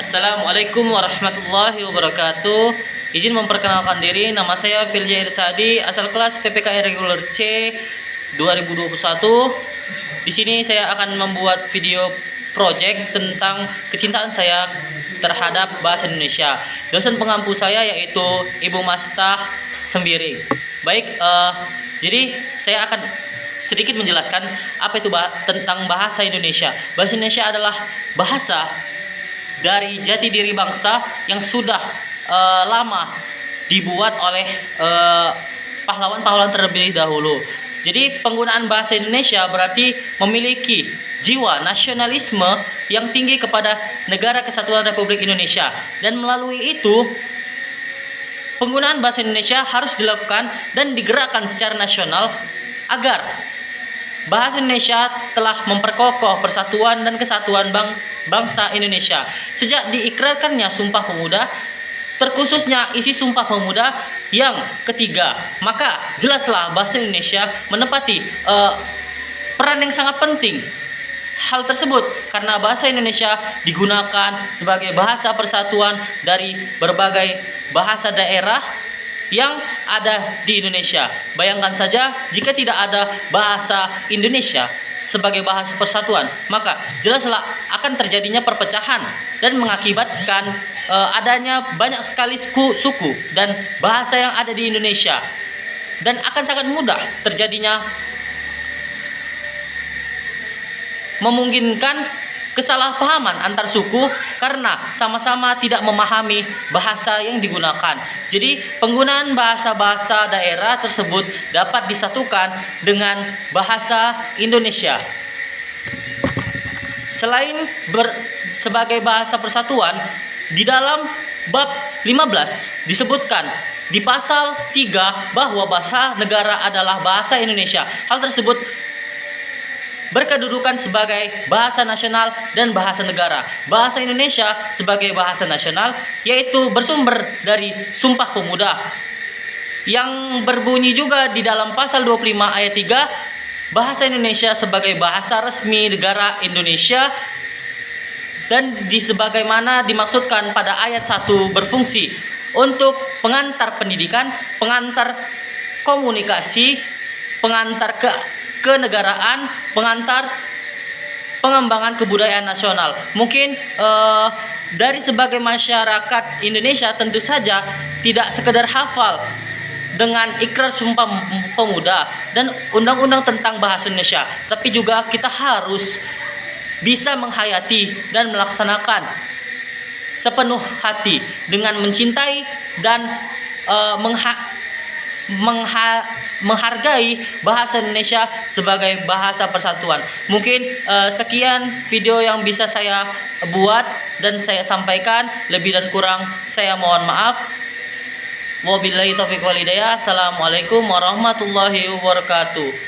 Assalamualaikum warahmatullahi wabarakatuh. Izin memperkenalkan diri, nama saya Filja Irsadi, asal kelas PPKI Reguler C 2021. Di sini saya akan membuat video project tentang kecintaan saya terhadap bahasa Indonesia. Dosen pengampu saya yaitu Ibu Mastah Sembiring. Baik, jadi saya akan sedikit menjelaskan apa itu tentang bahasa Indonesia. Bahasa Indonesia adalah bahasa dari jati diri bangsa yang sudah lama dibuat oleh pahlawan-pahlawan terlebih dahulu. Jadi penggunaan bahasa Indonesia berarti memiliki jiwa nasionalisme yang tinggi kepada Negara Kesatuan Republik Indonesia, dan melalui itu penggunaan bahasa Indonesia harus dilakukan dan digerakkan secara nasional agar bahasa Indonesia telah memperkokoh persatuan dan kesatuan bangsa Indonesia. Sejak diikrarkannya Sumpah Pemuda, terkhususnya isi Sumpah Pemuda yang ketiga, maka jelaslah bahasa Indonesia menempati peran yang sangat penting. Hal tersebut karena bahasa Indonesia digunakan sebagai bahasa persatuan dari berbagai bahasa daerah yang ada di Indonesia. Bayangkan saja jika tidak ada bahasa Indonesia sebagai bahasa persatuan, maka jelaslah akan terjadinya perpecahan dan mengakibatkan adanya banyak sekali suku dan bahasa yang ada di Indonesia, dan akan sangat mudah terjadinya memungkinkan kesalahpahaman antar suku karena sama-sama tidak memahami bahasa yang digunakan. Jadi penggunaan bahasa-bahasa daerah tersebut dapat disatukan dengan bahasa Indonesia. Selain sebagai bahasa persatuan, di dalam bab 15 disebutkan di pasal 3 bahwa bahasa negara adalah bahasa Indonesia. Hal tersebut berkedudukan sebagai bahasa nasional dan bahasa negara. Bahasa Indonesia sebagai bahasa nasional yaitu bersumber dari Sumpah Pemuda yang berbunyi juga di dalam pasal 25 ayat 3, bahasa Indonesia sebagai bahasa resmi negara Indonesia, dan sebagaimana dimaksudkan pada ayat 1 berfungsi untuk pengantar pendidikan, pengantar komunikasi, pengantar kenegaraan, pengantar pengembangan kebudayaan nasional. Mungkin dari sebagai masyarakat Indonesia tentu saja tidak sekedar hafal dengan ikrar Sumpah Pemuda dan undang-undang tentang bahasa Indonesia, tapi juga kita harus bisa menghayati dan melaksanakan sepenuh hati dengan mencintai dan menghargai bahasa Indonesia sebagai bahasa persatuan. Mungkin sekian video yang bisa saya buat dan saya sampaikan. Lebih dan kurang saya mohon maaf. Wabillahi taufiq wal hidayah. Assalamualaikum warahmatullahi wabarakatuh.